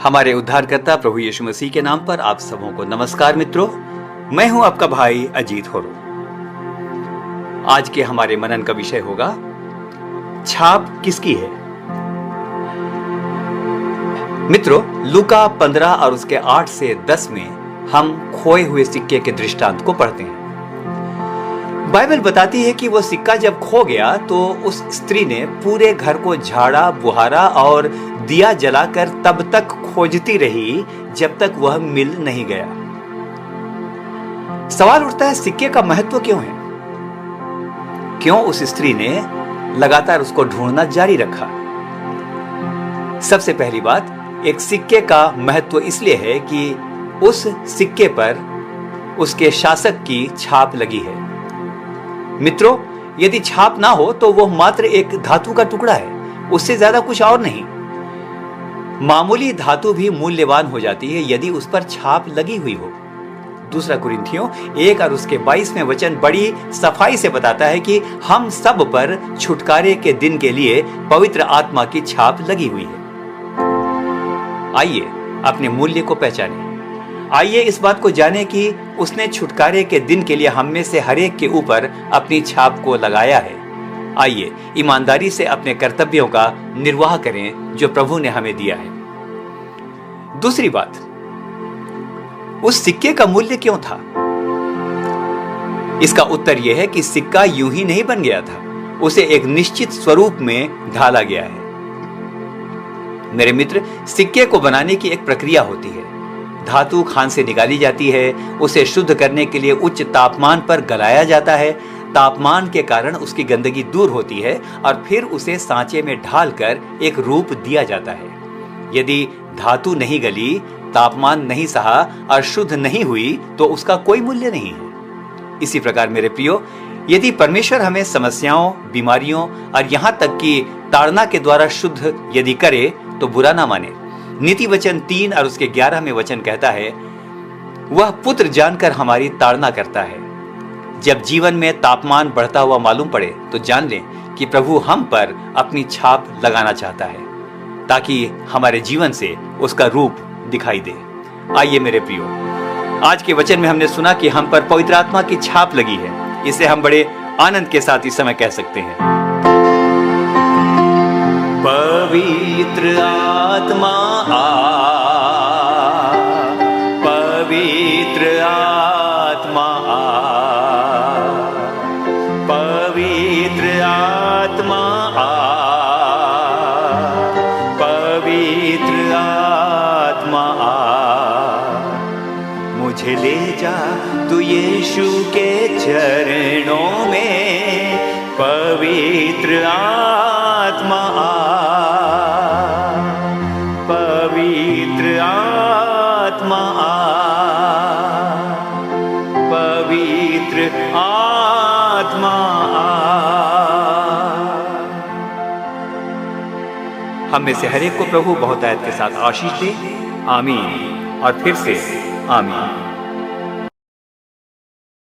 हमारे उद्धारकर्ता प्रभु यीशु मसीह के नाम पर आप सबों को नमस्कार मित्रों। मैं हूं आपका भाई अजीत होरो। आज के हमारे मनन का विषय होगा छाप किसकी है। मित्रों, लूका 15 और उसके 8 से 10 में हम खोए हुए सिक्के के दृष्टांत को पढ़ते हैं। बाइबल बताती है कि वो सिक्का जब खो गया तो उस स्त्री ने पूरे घर को झाड़ा बुहारा और दिया जलाकर तब तक खोजती रही जब तक वह मिल नहीं गया। सवाल उठता है, सिक्के का महत्व क्यों है? क्यों उस स्त्री ने लगातार उसको ढूंढना जारी रखा? सबसे पहली बात, एक सिक्के का महत्व इसलिए है कि उस सिक्के पर उसके शासक की छाप लगी है। मित्रों, यदि छाप ना हो तो वह मात्र एक धातु का टुकड़ा है, उससे ज्यादा कुछ और नहीं। मामूली धातु भी मूल्यवान हो जाती है यदि उस पर छाप लगी हुई हो। दूसरा कुरिन्थियों 1 और उसके 22वें वचन बड़ी सफाई से बताता है कि हम सब पर छुटकारे के दिन के लिए पवित्र आत्मा की छाप लगी हुई है। आइए अपने मूल्य को पहचानें। आइए इस बात को जानें कि उसने छुटकारे के दिन के लिए हम में से हर एक के ऊपर अपनी छाप को लगाया है। आइए ईमानदारी से अपने कर्तव्यों का निर्वाह करें जो प्रभु ने हमें दिया है। दूसरी बात, उस सिक्के का मूल्य क्यों था? इसका उत्तर यह है कि सिक्का यूं ही नहीं बन गया था, उसे एक निश्चित स्वरूप में ढाला गया है। मेरे मित्र, सिक्के को बनाने की एक प्रक्रिया होती है। धातु खान से निकाली जाती है, उसे शुद्ध करने के लिए उच्च तापमान पर गलाया जाता है। तापमान के कारण उसकी गंदगी दूर होती है और फिर उसे सांचे में ढालकर एक रूप दिया जाता है। यदि धातु नहीं गली, तापमान नहीं सहा और शुद्ध नहीं हुई तो उसका कोई मूल्य नहीं है। इसी प्रकार मेरे प्रियो, यदि परमेश्वर हमें समस्याओं, बीमारियों और यहाँ तक कि ताड़ना के द्वारा शुद्ध यदि करे तो बुरा ना माने। नीति वचन 3 और उसके 11वें वचन कहता है, वह पुत्र जानकर हमारी ताड़ना करता है। जब जीवन में तापमान बढ़ता हुआ मालूम पड़े तो जान लें कि प्रभु हम पर अपनी छाप लगाना चाहता है ताकि हमारे जीवन से उसका रूप दिखाई दे। आइए मेरे प्रियो, आज के वचन में हमने सुना कि हम पर पवित्र आत्मा की छाप लगी है। इसे हम बड़े आनंद के साथ इस समय कह सकते हैं। पवित्र आत्मा आ, पवित्र आत्मा आ, पवित्र आत्मा आ, पवित्र आत्मा आ, मुझे ले जा तू यीशु के चरणों में। पवित्र आत्मा आ, पवित्र आत्मा आ, पवित्र आत्मा आ। हम में से हर एक को प्रभु बहुत आयत के साथ आशीष दे। आमीन और फिर से आमीन।